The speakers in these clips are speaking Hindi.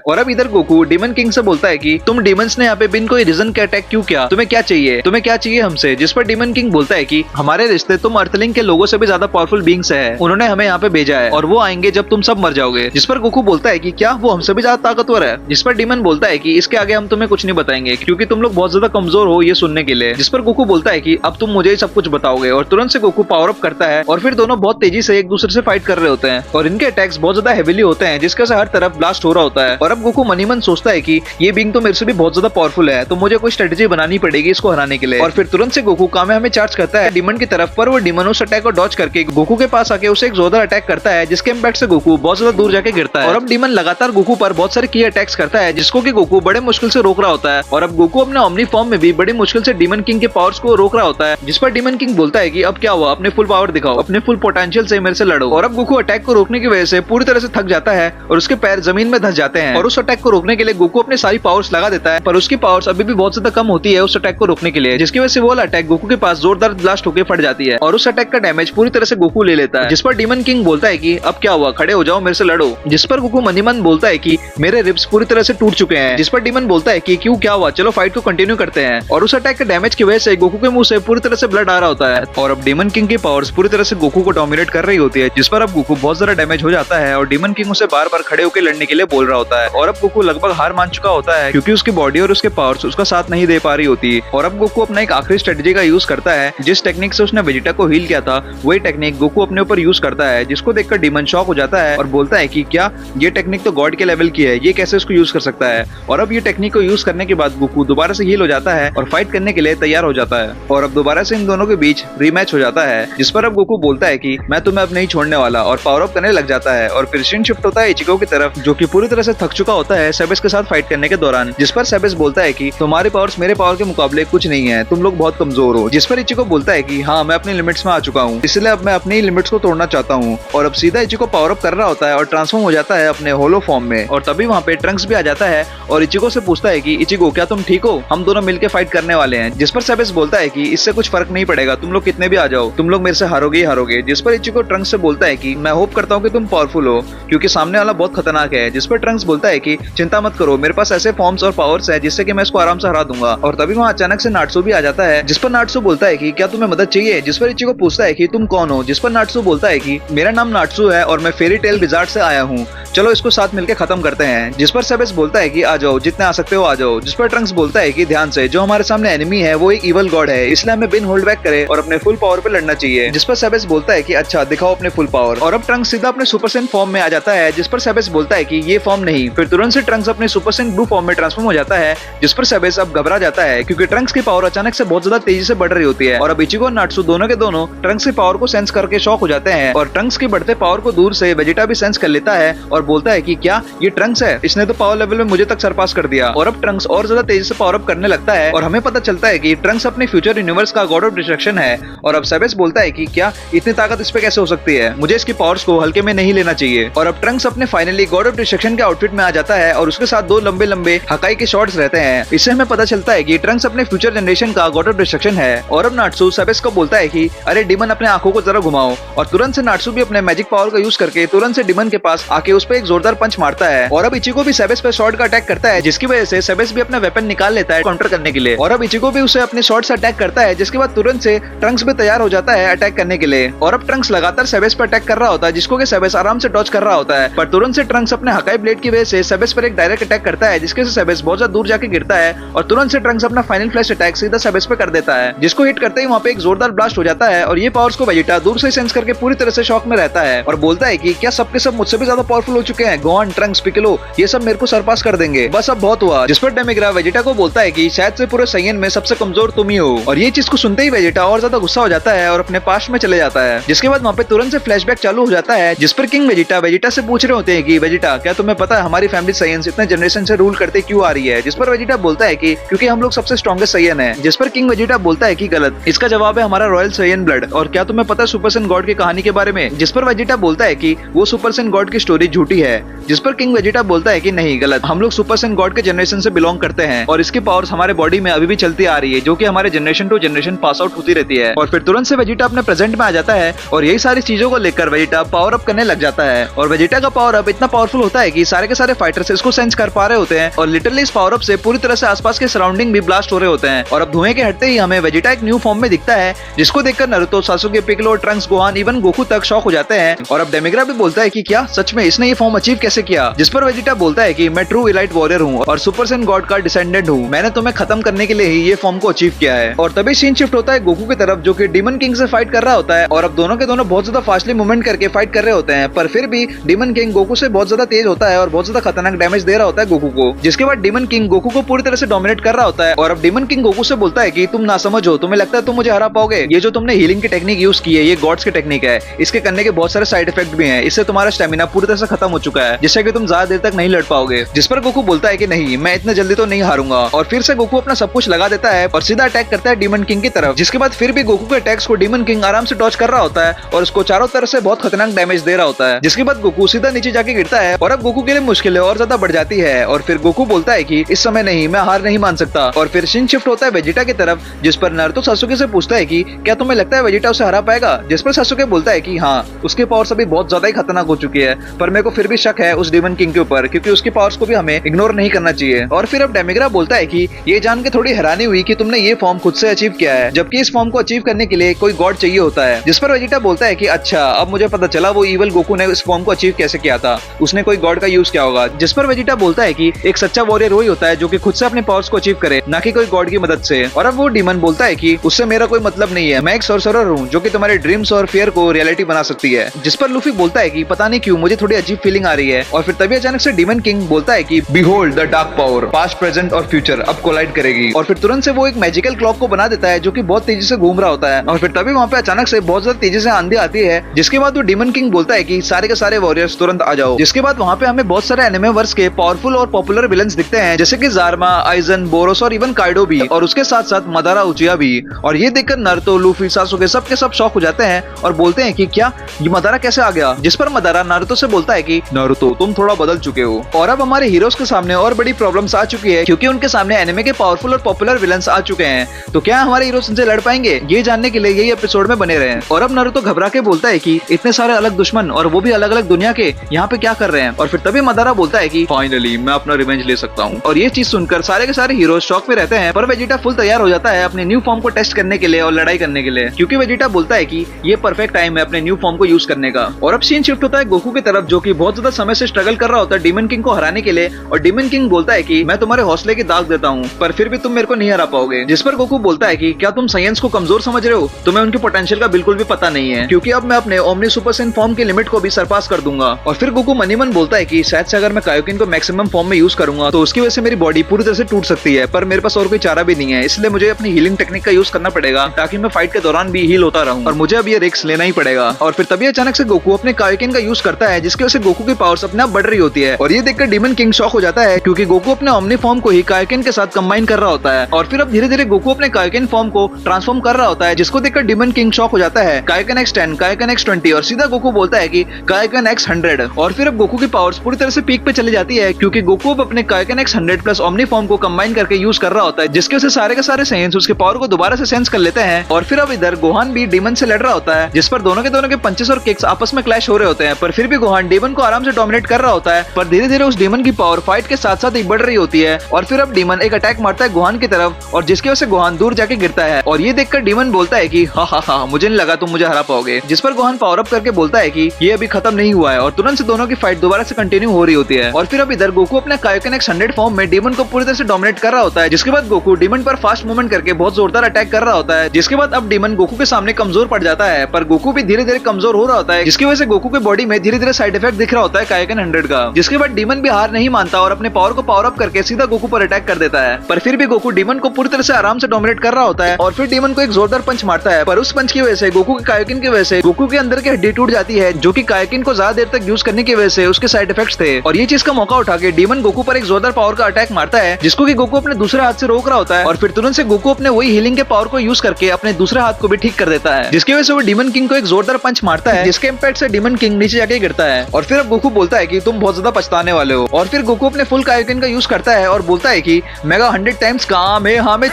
और अब इधर गोकू डीमन किंग से बोलता है कि तुम डीमंस ने यहाँ पे बिन कोई रीजन के अटैक क्यों किया, तुम्हें क्या चाहिए हमसे। जिस पर डीमन किंग बोलता है कि हमारे रिश्ते तुम अर्थलिंग के लोगों से भी ज्यादा पावरफुल बींग्स है, उन्होंने हमें यहाँ पे भेजा है और वो आएंगे जब तुम सब मर जाओगे। जिस पर गोकू बोलता है कि क्या वो हमसे भी ज्यादा ताकतवर है। जिस पर डीमन बोलता है कि इसके आगे हम तुम्हें कुछ नहीं बताएंगे क्योंकि तुम लोग बहुत ज्यादा कमजोर हो ये सुनने के लिए। जिस पर गोकू बोलता है कि अब तुम मुझे सब कुछ बताओगे और तुरंत से गोकू पावर अप करता है और फिर दोनों बहुत तेजी से एक दूसरे से फाइट कर रहे होते हैं और इनके अटैक्स बहुत ज्यादा हेवीली होते हैं जिसके से हर तरफ ब्लास्ट हो रहा होता है। और अब गोकू मनी मन सोचता है कि ये बींग तो मेरे से भी बहुत ज्यादा पावरफुल है, तो मुझे कोई स्ट्रेटेजी बनानी पड़ेगी इसको हराने के लिए। और फिर तुरंत से गोकू कामे में चार्ज करता है डीमन की तरफ, पर वो डीमन उस अटैक को डॉज करके गोकू के पास आके उसे एक जोरदार अटैक करता है जिसके इम्पैक्ट से गोकू बहुत ज्यादा दूर जाके गिरता है। और अब डीमन लगातार गोकू पर बहुत सारे की अटैक्स करता है जिसको कि गोकू बड़े मुश्किल से रोक रहा होता है। और अब गोकू अपने ओमनी फॉर्म में भी बड़ी मुश्किल से डीमन किंग के पावर्स को रोक रहा होता है। जिस पर डीमन किंग बोलता है कि अब क्या हुआ, अपने फुल पावर दिखाओ, अपने फुल पोटेंशियल से मेरे से लड़ो। और अब गोकू अटैक को रोकने की वजह से पूरी तरह से थक जाता है और उसके पैर जमीन में धंस जाते हैं। और उस अटैक को रोकने के लिए गोकू अपने सारी पावर्स लगा देता है, पर उसकी पावर्स अभी भी बहुत ज्यादा कम होती है उस अटैक को रोकने के लिए, जिसकी वजह से वो अटैक गोकू के पास जोरदार ब्लास्ट होकर फट जाती है और उस अटैक का डैमेज पूरी तरह से गोकू ले लेता है। जिस पर डीमन किंग बोलता है कि अब क्या हुआ, खड़े हो जाओ, मेरे से लड़ो। जिस पर गोकू मनी मन बोलता है कि मेरे रिब्स पूरी तरह से टूट चुके हैं। जिस पर डीमन बोलता है कि क्यों, क्या हुआ, चलो फाइट को कंटिन्यू करते हैं। और उस अटैक के डैमेज की वजह से गोकू के मुंह से पूरी तरह से ब्लड आ रहा होता है और अब डीमन किंग की पावर्स पूरी तरह से गोकू को डोमिनेट कर रही होती है। जिस पर अब गोकू बहुत ज्यादा डैमेज हो जाता है और डीमन किंग उसे बार बार खड़े होकर लड़ने के लिए बोल रहा होता है। और अब गोकू लगभग हार मान चुका होता है क्योंकि उसकी बॉडी और उसके पावर्स उसका साथ नहीं दे पा रही होती। और अब गोकू अपना एक आखिरी स्ट्रेटेजी का यूज करता है। जिस टेक्निक से उसने वेजिटा को हील किया था वही टेक्निक गोकू अपने ऊपर यूज करता है, जिसको देखकर डीमन शॉक हो जाता है और बोलता है कि क्या ये टेक्निक तो गॉड के लेवल की है, ये कैसे उसको यूज कर सकता है। और अब ये टेक्निक को यूज करने के बाद गोकू दोबारा से हील हो जाता है और फाइट करने के लिए तैयार हो जाता है। और अब दोबारा से इन दोनों के बीच रीमैच हो जाता है, जिस पर अब गोकू बोलता है कि मैं तुम्हें अब नहीं छोड़ने वाला और पावर अप करने लग जाता है। और फिर सीन शिफ्ट होता है इचिको की तरफ, जो कि पूरी तरह से थक चुका होता है सेबेस के साथ फाइट करने के दौरान। जिस पर सेबेस बोलता है कि तुम्हारे पावर्स मेरे पावर के मुकाबले कुछ नहीं है, तुम लोग बहुत कमजोर हो। जिस पर इचिको बोलता है कि हाँ, मैं अपनी लिमिट्स में आ चुका हूँ, इसलिए अब मैं अपनी लिमिट्स को तोड़ना चाहता हूँ। और अब सीधा इचिको पावर अप कर रहा होता है और ट्रांसफॉर्म हो जाता है अपने होलो फॉर्म में। और तभी वहाँ पे ट्रंक्स भी आ जाता है और इचिको से पूछता है कि इचिको, क्या तुम ठीक हो, हम दोनों मिलकर फाइट करने वाले हैं। जिस पर सेबेस बोलता है कि इससे कुछ फर्क नहीं पड़ेगा, तुम लोग कितने भी आ जाओ, तुम लोग मेरे से हारोगे ही हारोगे। जिस पर इचिको ट्रंक्स से बोलता है कि मैं होप करता हूँ कि तुम पावरफुल हो क्योंकि सामने वाला बहुत खतरनाक है। जिस पर ट्रंक्स बोलता है कि चिंता मत करो, मेरे पास ऐसे फॉर्म्स और पावर्स है जिससे कि मैं इसको आराम से हरा दूंगा। और तभी वहाँ अचानक से नाटसू भी आ जाता है। जिस पर नाटसू बोलता है कि क्या तुम्हें मदद चाहिए। जिस पर इचिको पूछता है कि तुम कौन हो। जिस पर नाटसू बोलता है कि मेरा नाम नाटसू है और मैं फेरी टेल विजार्ड से आया हूँ, चलो इसको साथ मिलकर खत्म करते हैं। जिस पर सेबेस बोलता है कि आ जाओ, जितने आ सकते हो आ जाओ। जिस पर ट्रंक्स बोलता है कि ध्यान से, जो हमारे सामने एनिमी है वो एक इवल गॉड है, इसलिए हमें बिन होल्ड बैक करे और अपने फुल पावर पे लड़ना चाहिए। जिस पर सेबेस बोलता है कि अच्छा, दिखाओ अपने फुल पावर। और अब ट्रंक्स सीधा अपने सुपर सेन फॉर्म में आ जाता है। जिस पर सेबेस बोलता है कि ये फॉर्म नहीं। फिर तुरंत से ट्रंक्स अपने सुपर सेन ब्लू फॉर्म में ट्रांसफॉर्म हो जाता है। जिस पर सेबेस अब घबरा जाता है क्योंकि ट्रंक्स की पावर अचानक से बहुत ज्यादा तेजी से बढ़ रही होती है। और अब इचिको और नाटसू दोनों के दोनों ट्रंक्स की पावर को सेंस करके शॉक हो जाते हैं। और ट्रंक्स की बढ़ते पावर को दूर से वेजिटा भी सेंस कर लेता है और बोलता है कि क्या ये ट्रंक्स है, इसने तो पावर लेवल में मुझे तक सरपास कर दिया। और अब ट्रंक्स और ज्यादा तेजी से पावर अप करने लगता है और हमें पता चलता है कि ट्रंक्स अपने फ्यूचर यूनिवर्स का गॉड ऑफ डिस्ट्रक्शन है। और अब सेबेस बोलता है कि क्या इतनी ताकत इस पे कैसे हो सकती है, मुझे इसकी पावर्स को हल्के में नहीं लेना चाहिए। और अब ट्रंक्स अपने फाइनली गॉड ऑफ डिस्ट्रक्शन के आउटफिट में आ जाता है और उसके साथ दो लंबे लंबे हकाई के शॉट्स रहते हैं। इससे हमें पता चलता है कि ट्रंक्स अपने फ्यूचर जनरेशन का गॉड ऑफ डिस्ट्रक्शन है। और अब नाटसू सेबेस को बोलता है कि अरे डीमन, अपने आंखों को जरा घुमाओ। और तुरंत से नाटसू भी अपने मैजिक पावर का यूज करके तुरंत से डीमन के पास आके उस पर एक जोरदार पंच मारता है। और अब इचिको भी सेबेस पे शॉट का अटैक करता है, जिसकी वजह से सेबेस भी अपना वेपन निकाल लेता है काउंटर करने के लिए। और अब इचिको भी उसे अपने शॉट से अटैक करता है, जिसके बाद तुरंत से ट्रंक्स भी तैयार हो जाता है अटैक करने के लिए। और अब ट्रंक्स लगातार सेबेस पर अटैक कर रहा होता है, जिसको कि सेबेस आराम से डॉज कर रहा होता है। पर तुरंत से ट्रंक्स अपने हकाई ब्लेड की वजह से सेबेस पर एक डायरेक्ट अटैक करता है, जिसके से सेबेस बहुत ज्यादा दूर जाके गिरता है। और तुरंत से ट्रंक्स अपना फाइनल फ्लैश अटैक सीधा सेबेस पे कर देता है, जिसको हिट करते ही वहाँ पे एक जोरदार ब्लास्ट हो जाता है। और ये पावर्स को वेजिटा दूर से सेंस करके पूरी तरह से शॉक में रहता है और बोलता है कि क्या सबके सब मुझसे भी ज्यादा पावरफुल हो चुके हैं, गॉन, ट्रंक्स, पिकलो, ये सब मेरे को सरपास कर देंगे, बस अब बहुत हुआ। जिस पर डेमिग्रा वेजिटा को बोलता है कि शायद से पूरे सैयन में सबसे कमजोर तुम ही हो। और ये चीज को सुनते ही वेजिटा और ज्यादा गुस्सा हो जाता है और अपने पास में चले जाता है। जिसके बाद वहाँ पे तुरंत से फ्लैशबैक चालू हो जाता है, जिस पर किंग वेजिटा से पूछ रहे होते हैं कि वेजिटा, क्या तुम्हें पता है हमारी फैमिली सैयन इतने जनरेशन से रूल करते क्यों आ रही है। जिस पर वेजिटा बोलता है कि क्योंकि हम लोग सबसे स्ट्रॉन्गेस्ट सैयन है। जिस पर किंग वेजिटा बोलता है कि गलत, इसका जवाब है हमारा रॉयल सैयन ब्लड। और क्या तुम्हें पता है सुपर सेन गॉड की कहानी के बारे में। जिस पर वेजिटा बोलता है कि वो सुपर सेन गॉड की स्टोरी झूठी है। जिस पर किंग वेजिटा बोलता है कि नहीं, गलत, हम लोग सुपर सेन गॉड के जनरेशन से बिलोंग करते हैं और इसकी पावर्स हमारे बॉडी में अभी भी चलती आ रही है, जो कि हमारे generation to generation pass out होती रहती है। और फिर तुरंत से वेजिटा अपने प्रेजेंट में आ जाता है और यही सारी चीजों को लेकर वेजिटा पावर अप करने लग जाता है। और वेजिटा का पावर अप इतना पावरफुल होता है कि सारे के सारे सारे फाइटर्स इसको सेंस कर पा रहे होते हैं और लिटरली इस पावर अप से पूरी तरह से आसपास के सराउंडिंग भी ब्लास्ट हो रहे होते हैं। और अब धुएं के हटते ही हमें वेजिटा एक न्यू फॉर्म में दिखता है, जिसको देखकर Naruto, Sasuke, Piccolo, Trunks, Gohan, even Goku तक शॉक हो जाते हैं। और अब डेमिग्रा भी बोलता है कि क्या सच में इसने ये फॉर्म अचीव कैसे किया, जिस पर वेजिटा बोलता है कि मैं ट्रू इलाइट वॉरियर हूँ और सुपर सेन गॉड का डिसेंडेंट हूँ, मैंने तुम्हें खत्म करने के लिए ही ये फॉर्म को अचीव किया है। और तभी सीन शिफ्ट होता है गोकू की तरफ, जो कि डीमन किंग से फाइट कर रहा होता है। और अब दोनों के दोनों बहुत ज्यादा फास्टली मूवमेंट करके फाइट कर रहे होते हैं, पर फिर भी डीमन किंग गोकू से बहुत ज्यादा तेज होता है और बहुत ज्यादा खतरनाक डैमेज दे रहा होता है गोकू को। जिसके बाद डीमन किंग गोकू को पूरी तरह से डोमिनेट कर रहा होता है। और अब डीमन किंग गोकू से बोलता है कि तुम ना समझो, तुम्हें लगता है तुम मुझे हरा पाओगे, ये जो तुमने हीलिंग की टेक्निक यूज की है ये गॉड्स की टेक्निक है, इसके करने के बहुत सारे साइड इफेक्ट भी हैं, इससे तुम्हारा स्टेमिना पूरी तरह से खत्म हो चुका है, जिससे कि तुम ज्यादा देर तक नहीं लड़ पाओगे। जिस पर गोकू बोलता है कि नहीं, मैं इतने जल्दी तो नहीं हारूंगा। और फिर से गोकू अपना सब कुछ लगा देता है और सीधा अटैक करता है डीमन किंग की तरफ। जिसके बाद फिर भी गोकू के अटैक्स को डीमन किंग आराम से डॉज कर रहा होता है और उसको चारों तरफ से बहुत खतरनाक डैमेज दे रहा होता है। जिसके बाद गोकू सीधा नीचे जाके गिरता है और अब गोकू के लिए मुश्किलें और ज्यादा बढ़ जाती है। और फिर गोकू बोलता है कि इस समय नहीं, मैं हार नहीं मान सकता। और फिर सीन शिफ्ट होता है वेजिटा की तरफ, जिस पर नारुतो सासुके से पूछता है कि क्या तुम्हें लगता है वेजिटा उसे हरा पाएगा, जिस पर सासुके बोलता है कि हाँ, उसके पावर्स अभी बहुत ज्यादा ही खतरनाक हो चुकी है, पर मेरे को फिर भी शक है उस डीमन किंग के ऊपर, क्योंकि उसकी पावर्स को भी हमें इग्नोर नहीं करना चाहिए। और फिर अब डेमिग्रा बोलता है कि ये जान के थोड़ी हैरानी हुई कि तुमने ये फॉर्म खुद से अचीव किया है, जबकि इस फॉर्म को अचीव करने के लिए कोई गॉड चाहिए होता है। जिस पर वेजिटा बोलता है कि अच्छा, अब मुझे पता चला वो इवल गोकू ने इस फॉर्म को अचीव कैसे किया था, उसने कोई गॉड का यूज किया होगा। जिस पर वेजिटा बोलता है कि एक सच्चा वॉरियर वही होता है जो कि खुद से अपने पावर्स को अचीव करे, ना कि कोई गॉड की मदद से। और अब वो डीमन बोलता है कि उससे मेरा कोई मतलब नहीं है, मैं एक सॉर्सरर हूँ जो कि तुम्हारे ड्रीम्स और फियर को रियलिटी बना सकती है। जिस पर लूफी बोलता है कि पता नहीं क्यों मुझे थोड़ी अजीब फीलिंग आ रही है। और फिर तभी अचानक से डीमन किंग बोलता है कि behold the dark power, past, present और फ्यूचर अब कोलाइड करेगी। और फिर तुरंत से वो एक मैजिकल क्लॉक को बना देता है जो कि बहुत तेजी से घूम रहा होता है। और फिर तभी वहाँ पे अचानक से बहुत ज्यादा तेजी से आंधी आती है, जिसके बाद वो डीमन किंग बोलता है कि सारे के सारे वॉरियर्स तुरंत आ जाओ। जिसके बाद वहाँ पे हमें बहुत सारे एनिमे वर्स के पावरफुल और पॉपुलर विलन्स दिखते हैं, जैसे कि जारमा, आइजन, बोरोस और इवन काइडो भी, और उसके साथ साथ मदारा उचिया भी। और ये देखकर नारुतो, लूफी, सासुके सब के सब शॉक हो जाते हैं और बोलते हैं कि क्या ये मदारा कैसे आ गया। जिस पर मदारा नारुतो से बोलता है कि नारुतो, तुम थोड़ा बदल चुके हो और अब हमारे हीरोज के सामने और बड़ी प्रॉब्लम्स आ चुकी है, क्योंकि उनके सामने एनिमे के पावरफुल और पॉपुलर विलन्स आ चुके हैं। तो क्या हमारे हीरोज इनसे लड़ पाएंगे, ये जानने के लिए यही एपिसोड में बने रहे। और अब नारुतो घबरा के बोलता है कि इतने सारे अलग दुश्मन और वो भी अलग अलग दुनिया के, यहाँ पे क्या कर रहे हैं। और फिर तभी मदारा बोलता है कि फाइनली मैं अपना रिवेंज ले सकता हूँ। और ये चीज सुनकर सारे के सारे हीरोज शॉक में रहते हैं, पर वेजिटा फुल तैयार हो जाता है अपने न्यू फॉर्म को टेस्ट करने के लिए और लड़ाई करने के लिए, क्योंकि वेजिटा बोलता है कि ये परफेक्ट टाइम है अपने न्यू फॉर्म को यूज करने का। और अब सीन शिफ्ट होता है गोकू की तरफ, जो कि बहुत ज्यादा समय से स्ट्रगल कर रहा होता है डीमन किंग को हराने के लिए। और डीमन किंग बोलता है कि मैं तुम्हारे हौसले की दाग देता हूँ, पर फिर भी तुम मेरे को नहीं हरा पाओगे। जिस पर गोकू बोलता है कि क्या तुम साइंस को कमजोर समझ रहे हो, तुम्हें उनके पोटेंशियल का बिल्कुल भी पता नहीं है, क्योंकि अब मैं अपने ओमनी सुपर सेन फॉर्म की लिमिट को भी सरपास कर दूंगा। और फिर गोकू मनी मन बोलता है कि शायद से अगर मैं कायोकिन को मैक्सिमम फॉर्म में यूज करूंगा तो उसकी वजह से मेरी बॉडी पूरी तरह से टूट सकती है, पर मेरे पास और कोई चारा भी नहीं है, इसलिए मुझे अपनी हीलिंग टेक्निक का यूज करना पड़ेगा ताकि मैं फाइट के दौरान भी हील होता रहूं, और मुझे अब ये रिस्क लेना ही पड़ेगा। और फिर तभी अचानक से गोकू अपने कायोकिन का यूज करता है, जिसकी वजह से गोकू की पावर्स अपने आप बढ़ रही होती है। और ये देखकर डीमन किंग शॉक हो जाता है, क्योंकि गोकू अपने ओमनी फॉर्म को ही कायोकिन के साथ कंबाइन कर रहा होता है। और फिर अब धीरे धीरे गोकू अपने कायोकिन फॉर्म को ट्रांसफॉर्म कर रहा होता है, जिसको देखकर डीमन किंग शॉक हो जाता है। कायोकिन X10, कायोकिन X20 और सीधा गोकू बोलता है कि कायोकिन X100। और फिर अब गोकू की पावर्स पूरी तरह से पीक पे चली जाती है, क्योंकि गोकू अब अपने कायोकिन X100 प्लस ओमनी फॉर्म को कंबाइन करके यूज कर रहा होता है, जिसके वजह से सारे के सारे साइंस उसके पावर को दोबारा से सेंस कर लेते हैं। और फिर अब इधर गोहान भी डीमन से लड़ रहा होता है, जिस पर दोनों के पंचेस और किक्स आपस में क्लैश हो रहे होते हैं, पर फिर भी गोहान डीमन को आराम से डोमिनेट कर रहा होता है। पर धीरे धीरे उस डीमन की पावर फाइट के साथ साथ ही बढ़ रही होती है। और फिर अब डीमन एक अटैक मारता है गोहान की तरफ, और जिसकी वजह से गोहान दूर जाके गिरता है। और ये देखकर डीमन बोलता है कि हा, मुझे नहीं लगा तुम मुझे हरा पाओगे। जिस पर गोहान पावर अप करके बोलता है कि ये अभी खत्म नहीं हुआ है, और तुरंत से दोनों की फाइट दोबारा से कंटिन्यू हो रही होती है। और फिर अब इधर गोकू अपने कायोकिन X100 फॉर्म में डीमन को पूरी तरह से डोमिनेट कर रहा होता है, जिसके बाद गोकू डीमन पर फास्ट मूवमेंट करके बहुत जोरदार अटैक कर रहा होता है। जिसके बाद अब डीमन गोकू के सामने कमजोर पड़ जाता है, पर गोकू भी धीरे धीरे कमजोर हो रहा होता है, जिसकी वजह से गोकू की बॉडी में धीरे धीरे साइड इफेक्ट दिख रहा होता है कायोकिन 100 का। जिसके बाद डीमन भी हार नहीं मानता और अपने पावर को पावर अप करके सीधा गोकू पर अटैक कर देता है। पर फिर भी गोकू डीमन को पूरी तरह से आराम से डोमिनेट कर रहा होता है, और फिर डीमन को एक जोरदार पंच मारता है। पर उस पंच की वजह से गोकू के कायोकिन की वजह से गोकू के अंदर की हड्डी टूट जाती है, जो कि कायोकिन को ज्यादा देर तक यूज करने की वजह से उसके साइड इफेक्ट्स थे। और ये चीज का मौका उठा के डीमन गोकू पर एक जोरदार पावर का अटैक मारता है, जिसको कि गोकू अपने दूसरे हाथ से रोक रहा होता है। और फिर तुरंत से गोकू अपने वही हीलिंग के पावर को यूज करके अपने दूसरे हाथ को भी ठीक कर देता है, जिसकी वजह से वो डीमन किंग को एक जोरदार पंच मारता है, जिसके इम्पैक्ट से डीमन किंग नीचे जाके गिरता है। और फिर अब गोकू बोलता है कि तुम बहुत ज्यादा पछताने वाले हो। और फिर गोकू अपने फुल कायोकिन का यूज करता है और बोलता है कि मेगा 100 टाइम्स काम है, हाँ मैं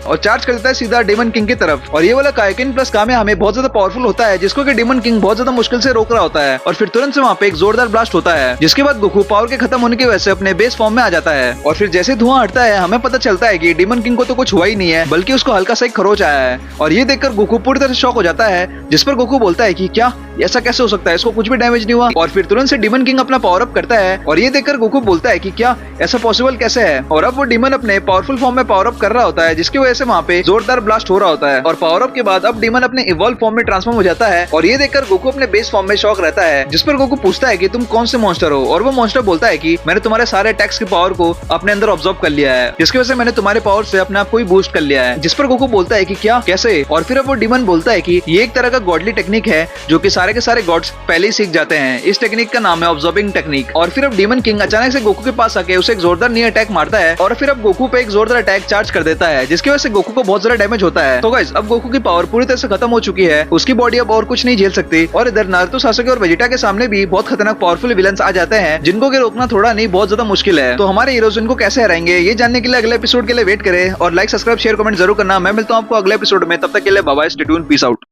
और चार्ज कर देता है सीधा डेमन किंग की तरफ। और ये वाला काइकिन प्लस कामे हमें बहुत ज्यादा पावरफुल होता है, जिसको कि डेमन किंग बहुत ज्यादा मुश्किल से रोक रहा होता है। और फिर तुरंत से वहाँ पे एक जोरदार ब्लास्ट होता है, जिसके बाद गोकू पावर के खत्म होने की वजह से अपने बेस फॉर्म में आ जाता है। और फिर जैसे धुआं हटता है हमें पता चलता है कि डेमन किंग को तो कुछ हुआ ही नहीं है, बल्कि उसको हल्का सा एक खरोच आया है। और ये देखकर गोकू पूरी तरह से शॉक हो जाता है, जिस पर गोकू बोलता है कि क्या ऐसा कैसे हो सकता है, इसको कुछ भी डैमेज नहीं हुआ। और फिर तुरंत से डेमन किंग अपना पावर अप करता है, और ये देखकर गोकू बोलता है कि क्या ऐसा पॉसिबल कैसे है। और अब वो डेमन अपने पावरफुल फॉर्म में पावर अप कर रहा होता है, जिसकी वजह से वहाँ पे जोरदार ब्लास्ट हो रहा होता है। और पावर अप के बाद अब डेमन अपने इवॉल्व फॉर्म में ट्रांसफॉर्म हो जाता है। और ये देखकर गोकू अपने बेस फॉर्म में शॉक रहता है, जिस पर गोकू पूछता है कि तुम कौन से मॉन्स्टर हो। और वो मॉन्स्टर बोलता है कि मैंने तुम्हारे सारे अटैक्स की पावर को अपने अंदर ऑब्जर्व कर लिया है, जिसकी वजह से मैंने तुम्हारे पावर से अपने आप को ही बूस्ट कर लिया है। जिस पर गोकू बोलता है कि क्या कैसे। और फिर अब वो डेमन बोलता है कि ये एक तरह का गॉडली टेक्निक है, जो कि सारे के सारे गॉड्स पहले ही सीख जाते हैं। इस टेक्निक का नाम है ऑब्जर्विंग टेक्निक। और फिर अब डेमन किंग अचानक से गोकू के पास आके उसे एक जोरदार नी अटैक मारता है, और फिर अब गोकू पे एक जोरदार अटैक चार्ज कर देता है, जिसकी वजह से गोकू को बहुत ज्यादा डैमेज होता है। तो गाइस अब गोकू की पावर पूरी तरह से खत्म हो चुकी है, उसकी बॉडी अब और कुछ नहीं झेल सकती। और इधर नारुतो, सासुके और वेजिटा के सामने भी बहुत खतरनाक पावरफुल विलन्स आ जाते हैं, जिनको कि रोकना थोड़ा नहीं बहुत ज्यादा मुश्किल है। तो हमारे हीरोज इनको कैसे हराएंगे, ये जानने के लिए अगले एपिसोड के लिए वेट करें। और लाइक, सब्सक्राइब, शेयर, कमेंट जरूर करना। मैं मिलता हूँ आपको अगले एपिसोड में, तब तक के लिए bye bye, stay tuned, peace out.